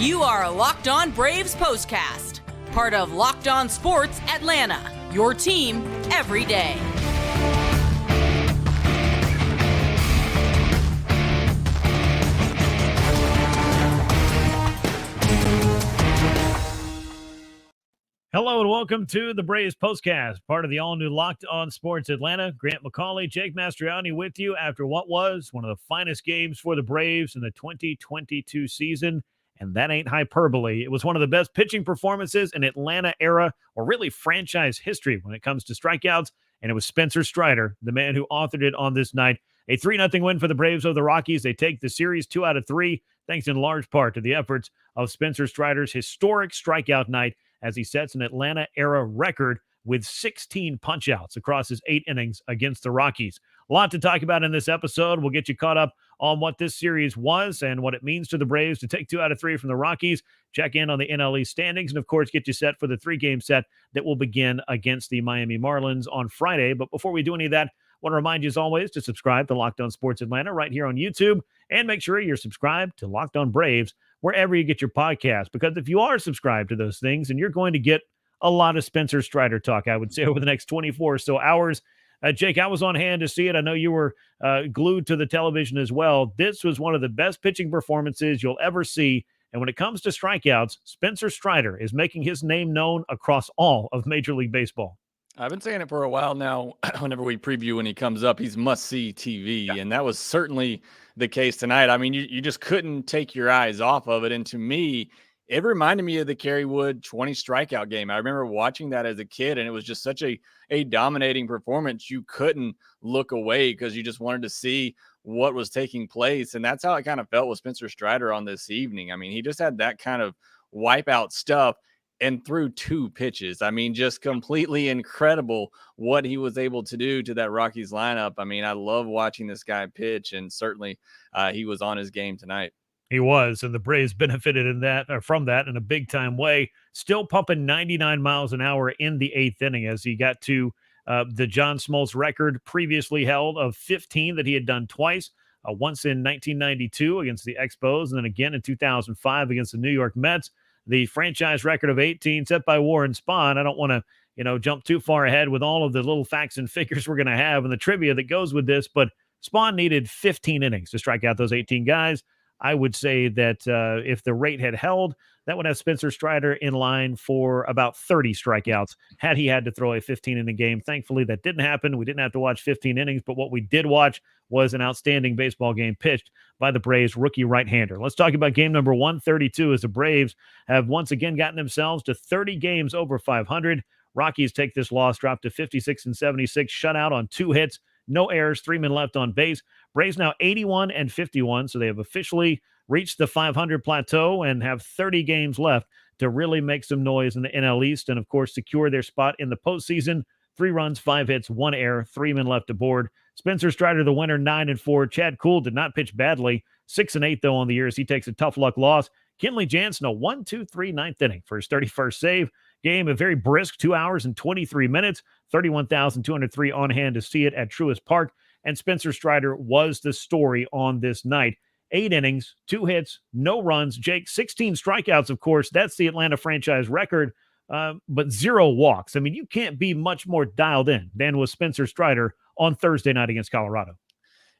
You are Locked On Braves POSTCAST, part of Locked On Sports Atlanta, your team every day. Hello and welcome to the Braves POSTCAST, part of the all-new Locked On Sports Atlanta. Grant McAuley, Jake Mastroianni with you after what was one of the finest games for the Braves in the 2022 season. And that ain't hyperbole. It was one of the best pitching performances in Atlanta era, or really franchise history when it comes to strikeouts. And it was Spencer Strider, the man who authored it on this night. A 3-0 win for the Braves over the Rockies. They take the series 2 out of 3, thanks in large part to the efforts of Spencer Strider's historic strikeout night, as he sets an Atlanta-era record with 16 punch-outs across his 8 innings against the Rockies. A lot to talk about in this episode. We'll get you caught up on what this series was and what it means to the Braves to take 2 out of 3 from the Rockies, check in on the NL East standings, and, of course, get you set for the 3-game set that will begin against the Miami Marlins on Friday. But before we do any of that, I want to remind you, as always, to subscribe to Locked On Sports Atlanta right here on YouTube, and make sure you're subscribed to Locked On Braves wherever you get your podcast, because if you are subscribed to those things, and you're going to get a lot of Spencer Strider talk, I would say, over the next 24 or so hours. Jake, I was on hand to see it. I know you were glued to the television as well. This was one of the best pitching performances you'll ever see. And when it comes to strikeouts, Spencer Strider is making his name known across all of Major League Baseball. I've been saying it for a while now. Whenever we preview when he comes up, he's must-see TV, and that was certainly the case tonight. I mean, you just couldn't take your eyes off of it, and to me, it reminded me of the Kerry Wood 20 strikeout game. I remember watching that as a kid, and it was just such a dominating performance. You couldn't look away because you just wanted to see what was taking place, and that's how I kind of felt with Spencer Strider on this evening. I mean, he just had that kind of wipeout stuff and threw 2 pitches. I mean, just completely incredible what he was able to do to that Rockies lineup. I mean, I love watching this guy pitch, and certainly he was on his game tonight. He was, and the Braves benefited from that in a big-time way. Still pumping 99 miles an hour in the 8th inning as he got to the John Smoltz record previously held of 15 that he had done twice, once in 1992 against the Expos, and then again in 2005 against the New York Mets. The franchise record of 18 set by Warren Spahn. I don't want to, jump too far ahead with all of the little facts and figures we're going to have and the trivia that goes with this, but Spahn needed 15 innings to strike out those 18 guys. I would say that if the rate had held, that would have Spencer Strider in line for about 30 strikeouts had he had to throw a 15-inning game. Thankfully, that didn't happen. We didn't have to watch 15 innings, but what we did watch was an outstanding baseball game pitched by the Braves rookie right-hander. Let's talk about game number 132 as the Braves have once again gotten themselves to 30 games over 500. Rockies take this loss, drop to 56-76, shutout on 2 hits, no errors, 3 men left on base. Braves now 81-51, so they have officially reached the 500 plateau and have 30 games left to really make some noise in the NL East and, of course, secure their spot in the postseason. 3 runs, 5 hits, 1 error, 3 men left aboard. Spencer Strider, the winner, 9-4. Chad Kuhl did not pitch badly, 6-8, though, on the year as he takes a tough luck loss. Kenley Jansen, a 1-2-3 9th inning for his 31st save. Game a very brisk 2 hours and 23 minutes, 31,203 on hand to see it at Truist Park. And Spencer Strider was the story on this night. 8 innings, 2 hits, no runs. Jake, 16 strikeouts, of course. That's the Atlanta franchise record, but 0 walks. I mean, you can't be much more dialed in than was Spencer Strider on Thursday night against Colorado.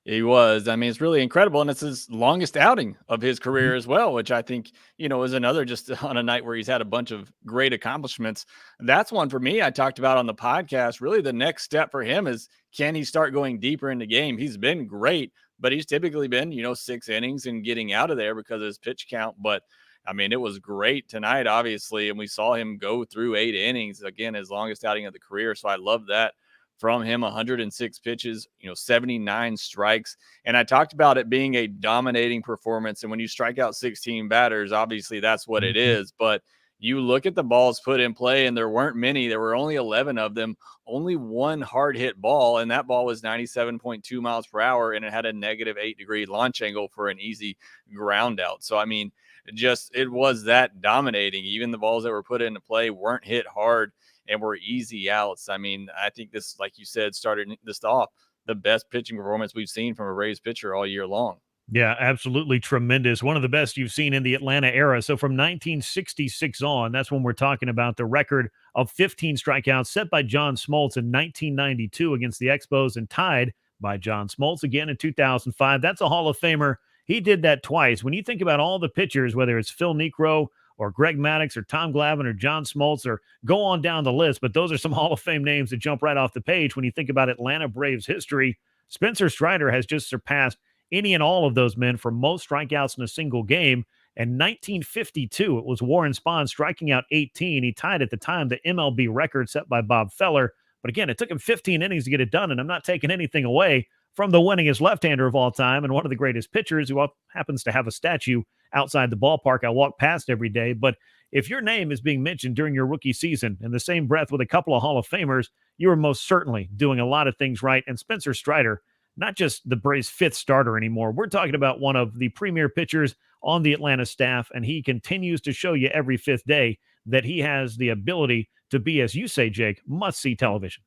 He was. I mean, it's really incredible, and it's his longest outing of his career as well, which I think, is another just on a night where he's had a bunch of great accomplishments. That's one for me I talked about on the podcast. Really, the next step for him is, can he start going deeper in the game? He's been great, but he's typically been, 6 innings and getting out of there because of his pitch count. But, I mean, it was great tonight, obviously, and we saw him go through 8 innings, again, his longest outing of the career, so I love that. From him, 106 pitches, 79 strikes. And I talked about it being a dominating performance. And when you strike out 16 batters, obviously that's what it is. But you look at the balls put in play, and there weren't many. There were only 11 of them, only 1 hard hit ball. And that ball was 97.2 miles per hour, and it had a -8-degree launch angle for an easy ground out. So, I mean, it was that dominating. Even the balls that were put into play weren't hit hard and were easy outs. I mean, I think this, like you said, started this off the best pitching performance we've seen from a Braves pitcher all year long. Yeah, absolutely tremendous. One of the best you've seen in the Atlanta era. So from 1966 on, that's when we're talking about the record of 15 strikeouts set by John Smoltz in 1992 against the Expos and tied by John Smoltz again in 2005. That's a Hall of Famer. He did that twice. When you think about all the pitchers, whether it's Phil Niekro or Greg Maddux or Tom Glavine or John Smoltz or go on down the list, but those are some Hall of Fame names that jump right off the page when you think about Atlanta Braves history. Spencer Strider has just surpassed any and all of those men for most strikeouts in a single game. In 1952, it was Warren Spahn striking out 18. He tied at the time the MLB record set by Bob Feller. But again, it took him 15 innings to get it done, and I'm not taking anything away from the winningest left-hander of all time and one of the greatest pitchers who happens to have a statue outside the ballpark I walk past every day. But if your name is being mentioned during your rookie season in the same breath with a couple of Hall of Famers, you are most certainly doing a lot of things right. And Spencer Strider, not just the Braves' fifth starter anymore. We're talking about one of the premier pitchers on the Atlanta staff, and he continues to show you every fifth day that he has the ability to be, as you say, Jake, must-see television.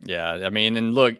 Yeah, I mean, and look,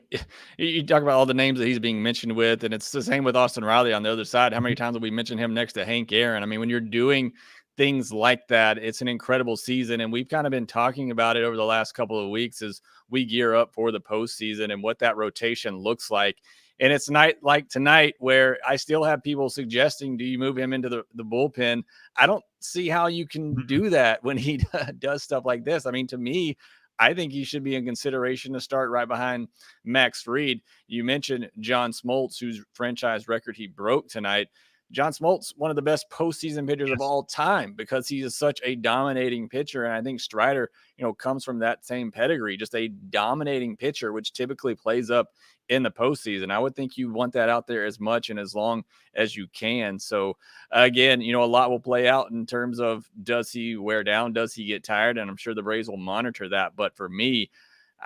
you talk about all the names that he's being mentioned with, and it's the same with Austin Riley on the other side. How many times have we mentioned him next to Hank Aaron? I mean, when you're doing things like that, it's an incredible season, and we've kind of been talking about it over the last couple of weeks as we gear up for the postseason and what that rotation looks like. And it's night like tonight where I still have people suggesting, do you move him into the bullpen? I don't see how you can do that when he does stuff like this. I mean, to me, I think he should be in consideration to start right behind Max Fried. You mentioned John Smoltz, whose franchise record he broke tonight. John Smoltz, one of the best postseason pitchers of all time, because he is such a dominating pitcher. And I think Strider, comes from that same pedigree, just a dominating pitcher, which typically plays up in the postseason. I would think you want that out there as much and as long as you can. So again, a lot will play out in terms of, does he wear down? Does he get tired? And I'm sure the Braves will monitor that. But for me,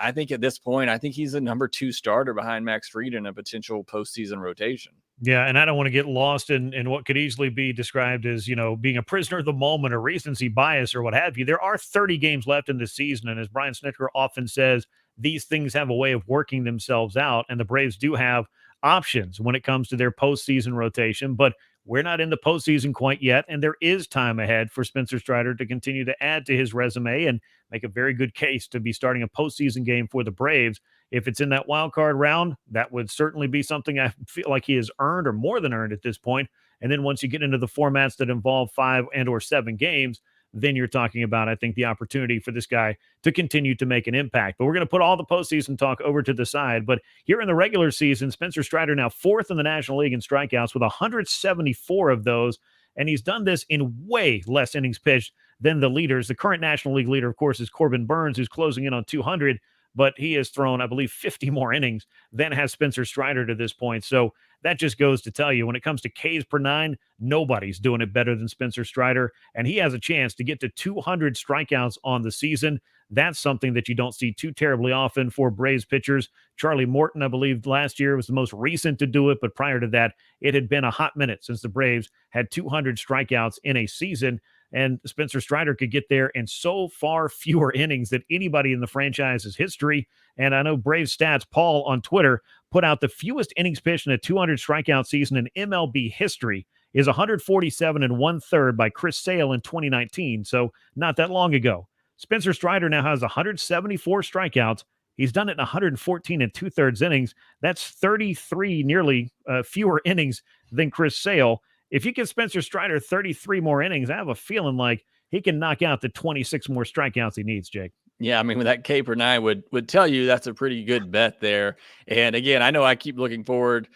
I think at this point, I think he's a number 2 starter behind Max Fried in a potential postseason rotation. Yeah, and I don't want to get lost in what could easily be described as, being a prisoner of the moment or recency bias or what have you. There are 30 games left in the season, and as Brian Snitker often says, these things have a way of working themselves out, and the Braves do have options when it comes to their postseason rotation, but we're not in the postseason quite yet, and there is time ahead for Spencer Strider to continue to add to his resume and make a very good case to be starting a postseason game for the Braves. If it's in that wild card round, that would certainly be something I feel like he has earned or more than earned at this point. And then once you get into the formats that involve 5 and or 7 games, then you're talking about, I think, the opportunity for this guy to continue to make an impact. But we're going to put all the postseason talk over to the side. But here in the regular season, Spencer Strider now 4th in the National League in strikeouts with 174 of those. And he's done this in way less innings pitched than the leaders. The current National League leader, of course, is Corbin Burns, who's closing in on 200. But he has thrown, I believe, 50 more innings than has Spencer Strider to this point. So that just goes to tell you, when it comes to Ks per 9, nobody's doing it better than Spencer Strider. And he has a chance to get to 200 strikeouts on the season. That's something that you don't see too terribly often for Braves pitchers. Charlie Morton, I believe, last year was the most recent to do it. But prior to that, it had been a hot minute since the Braves had 200 strikeouts in a season. And Spencer Strider could get there in so far fewer innings than anybody in the franchise's history. And I know Braves Stats, Paul on Twitter, put out the fewest innings pitched in a 200 strikeout season in MLB history is 147 1/3 by Chris Sale in 2019. So not that long ago. Spencer Strider now has 174 strikeouts. He's done it in 114 2/3 innings. That's 33 nearly fewer innings than Chris Sale. If you give Spencer Strider 33 more innings, I have a feeling like he can knock out the 26 more strikeouts he needs, Jake. Yeah, I mean, with that K per 9 would tell you that's a pretty good bet there. And again, I know I keep looking forward,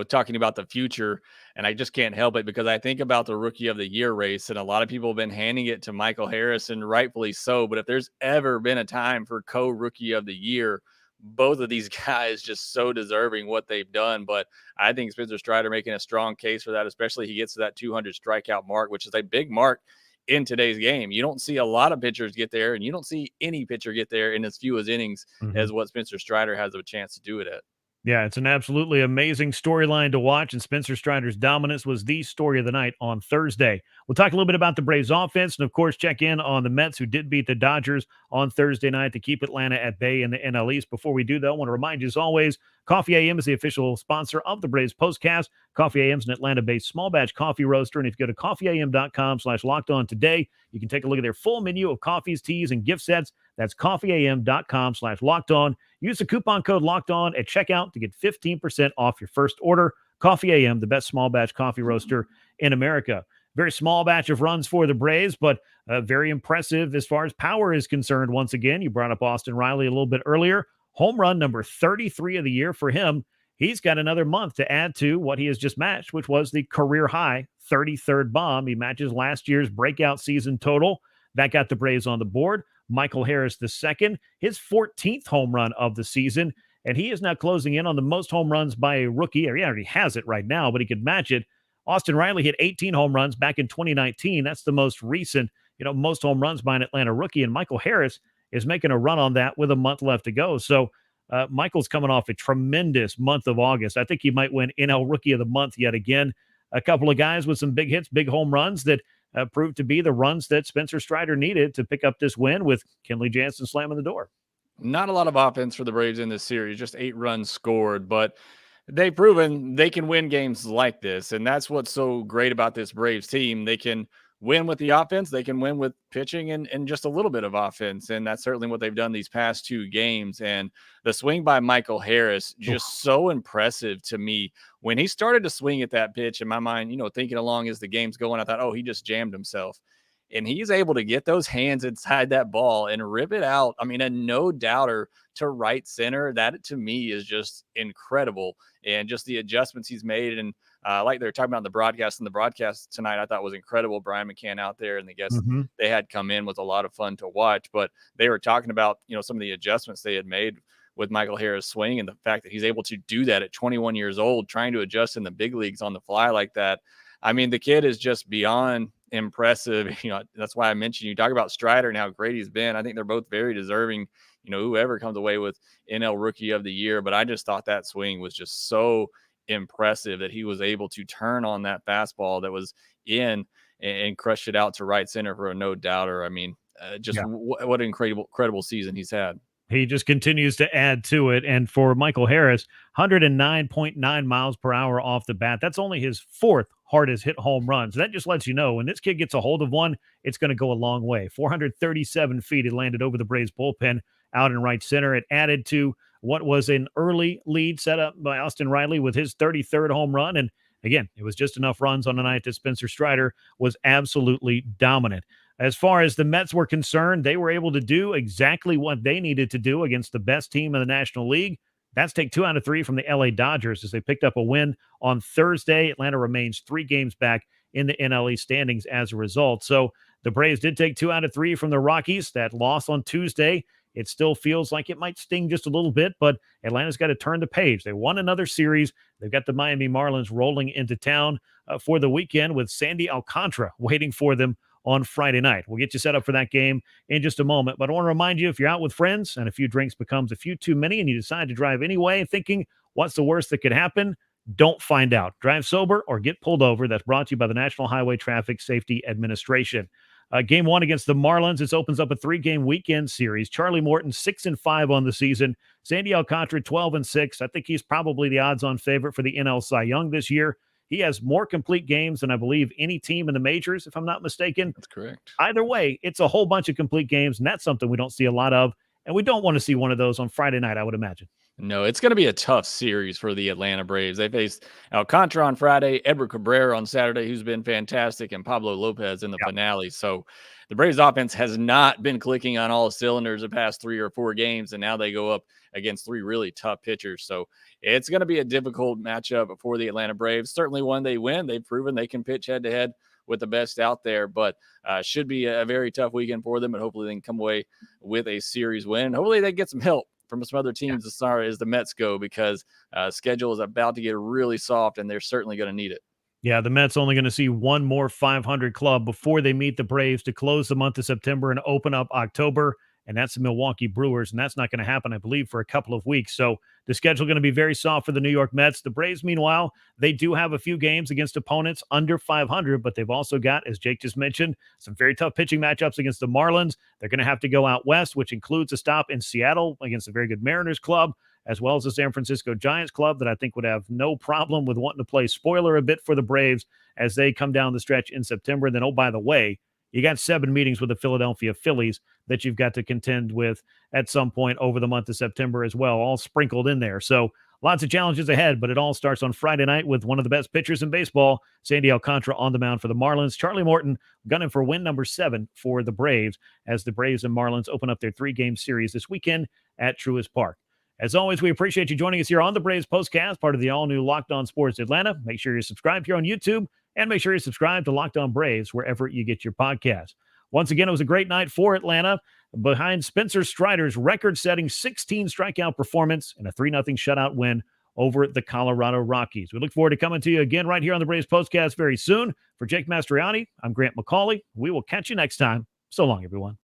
talking about the future, and I just can't help it because I think about the Rookie of the Year race, and a lot of people have been handing it to Michael Harris, and rightfully so. But if there's ever been a time for co-Rookie of the Year, both of these guys just so deserving what they've done. But I think Spencer Strider making a strong case for that, especially he gets to that 200 strikeout mark, which is a big mark in today's game. You don't see a lot of pitchers get there, and you don't see any pitcher get there in as few as innings as what Spencer Strider has a chance to do it at. Yeah, it's an absolutely amazing storyline to watch, and Spencer Strider's dominance was the story of the night on Thursday. We'll talk a little bit about the Braves offense and, of course, check in on the Mets, who did beat the Dodgers on Thursday night to keep Atlanta at bay in the NL East. Before we do, though, I want to remind you, as always, Coffee AM is the official sponsor of the Braves Postcast. Coffee AM is an Atlanta-based small batch coffee roaster, and if you go to coffeeam.com/lockedon today, you can take a look at their full menu of coffees, teas, and gift sets. That's coffeeam.com/lockedon. Use the coupon code Locked On at checkout to get 15% off your first order. Coffee AM, the best small batch coffee roaster in America. Very small batch of runs for the Braves, but very impressive as far as power is concerned. Once again, you brought up Austin Riley a little bit earlier. Home run number 33 of the year for him. He's got another month to add to what he has just matched, which was the career high 33rd bomb. He matches last year's breakout season total. That got the Braves on the board. Michael Harris II, his 14th home run of the season, and he is now closing in on the most home runs by a rookie. Or he already has it right now, but he could match it. Austin Riley hit 18 home runs back in 2019. That's the most recent, most home runs by an Atlanta rookie, and Michael Harris is making a run on that with a month left to go. So Michael's coming off a tremendous month of August. I think he might win NL Rookie of the Month yet again. A couple of guys with some big hits, big home runs that proved to be the runs that Spencer Strider needed to pick up this win, with Kenley Jansen slamming the door. Not a lot of offense for the Braves in this series, just 8 runs scored, but they've proven they can win games like this. And that's what's so great about this Braves team. They can win with the offense, they can win with pitching and just a little bit of offense. And that's certainly what they've done these past 2 games. And the swing by Michael Harris, just so impressive to me. When he started to swing at that pitch, in my mind, thinking along as the game's going, I thought, oh, he just jammed himself. And he's able to get those hands inside that ball and rip it out. I mean, a no doubter to right center. That to me is just incredible. And just the adjustments he's made. And like they were talking about in the broadcast, tonight, I thought was incredible. Brian McCann out there and the guests they had come in was a lot of fun to watch. But they were talking about, some of the adjustments they had made with Michael Harris' swing and the fact that he's able to do that at 21 years old, trying to adjust in the big leagues on the fly like that. I mean, the kid is just beyond impressive. That's why I mentioned, you talk about Strider and how great he's been. I think they're both very deserving, whoever comes away with NL Rookie of the Year. But I just thought that swing was just so impressive that he was able to turn on that fastball that was in and crush it out to right center for a no doubter. I mean, what an incredible season he's had. He just continues to add to it. And for Michael Harris, 109.9 miles per hour off the bat. That's only his 4th hardest hit home run. So that just lets you know when this kid gets a hold of one, it's going to go a long way. 437 feet it landed over the Braves bullpen out in right center. It added to what was an early lead set up by Austin Riley with his 33rd home run. And again, it was just enough runs on the night that Spencer Strider was absolutely dominant. As far as the Mets were concerned, they were able to do exactly what they needed to do against the best team in the National League. That's take 2 out of 3 from the LA Dodgers as they picked up a win on Thursday. Atlanta remains 3 games back in the NL East standings as a result. So the Braves did take 2 out of 3 from the Rockies. That loss on Tuesday, it still feels like it might sting just a little bit, but Atlanta's got to turn the page. They won another series. They've got the Miami Marlins rolling into town for the weekend with Sandy Alcantara waiting for them on Friday night. We'll get you set up for that game in just a moment. But I want to remind you, if you're out with friends and a few drinks becomes a few too many and you decide to drive anyway thinking, what's the worst that could happen? Don't find out. Drive sober or get pulled over. That's brought to you by the National Highway Traffic Safety Administration. Game 1 against the Marlins. This opens up a 3-game weekend series. Charlie Morton, 6-5 on the season. Sandy Alcantara, 12-6. I think he's probably the odds-on favorite for the NL Cy Young this year. He has more complete games than I believe any team in the majors, if I'm not mistaken. That's correct. Either way, it's a whole bunch of complete games, and that's something we don't see a lot of. And we don't want to see one of those on Friday night, I would imagine. No, it's going to be a tough series for the Atlanta Braves. They faced Alcantara on Friday, Edward Cabrera on Saturday, who's been fantastic, and Pablo Lopez in the finale. So the Braves offense has not been clicking on all cylinders the past 3 or 4 games, and now they go up against 3 really tough pitchers. So it's going to be a difficult matchup for the Atlanta Braves. Certainly when they win, they've proven they can pitch head-to-head with the best out there, but should be a very tough weekend for them, and hopefully they can come away with a series win. Hopefully they get some help from some other teams as far as the Mets go, because schedule is about to get really soft, and they're certainly going to need it. Yeah, the Mets only going to see one more 500 club before they meet the Braves to close the month of September and open up October. and that's the Milwaukee Brewers, and that's not going to happen, I believe, for a couple of weeks. So the schedule going to be very soft for the New York Mets. The Braves, meanwhile, they do have a few games against opponents under 500, but they've also got, as Jake just mentioned, some very tough pitching matchups against the Marlins. They're going to have to go out west, which includes a stop in Seattle against a very good Mariners club, as well as the San Francisco Giants club that I think would have no problem with wanting to play spoiler a bit for the Braves as they come down the stretch in September. And then, oh, by the way, you got 7 meetings with the Philadelphia Phillies that you've got to contend with at some point over the month of September as well, all sprinkled in there. So lots of challenges ahead, but it all starts on Friday night with one of the best pitchers in baseball, Sandy Alcantara, on the mound for the Marlins. Charlie Morton gunning for win number 7 for the Braves as the Braves and Marlins open up their 3-game series this weekend at Truist Park. As always, we appreciate you joining us here on the Braves Postcast, part of the all-new Locked On Sports Atlanta. Make sure you're subscribed here on YouTube, and make sure you're subscribed to Locked On Braves wherever you get your podcasts. Once again, it was a great night for Atlanta behind Spencer Strider's record-setting 16 strikeout performance and a 3-0 shutout win over the Colorado Rockies. We look forward to coming to you again right here on the Braves Postcast very soon. For Jake Mastroianni, I'm Grant McAuley. We will catch you next time. So long, everyone.